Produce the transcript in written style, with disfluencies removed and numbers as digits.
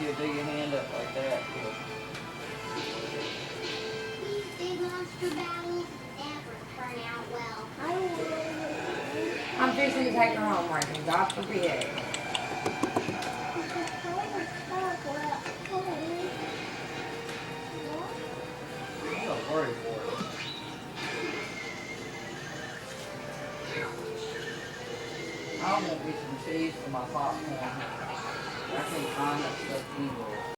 if you do your hand up like that. These big monster battles never turn out well. I'm fixing to take her home right now. God forbid. I'm not worried for it. I want me some cheese for my popcorn. I can't find that stuff anywhere.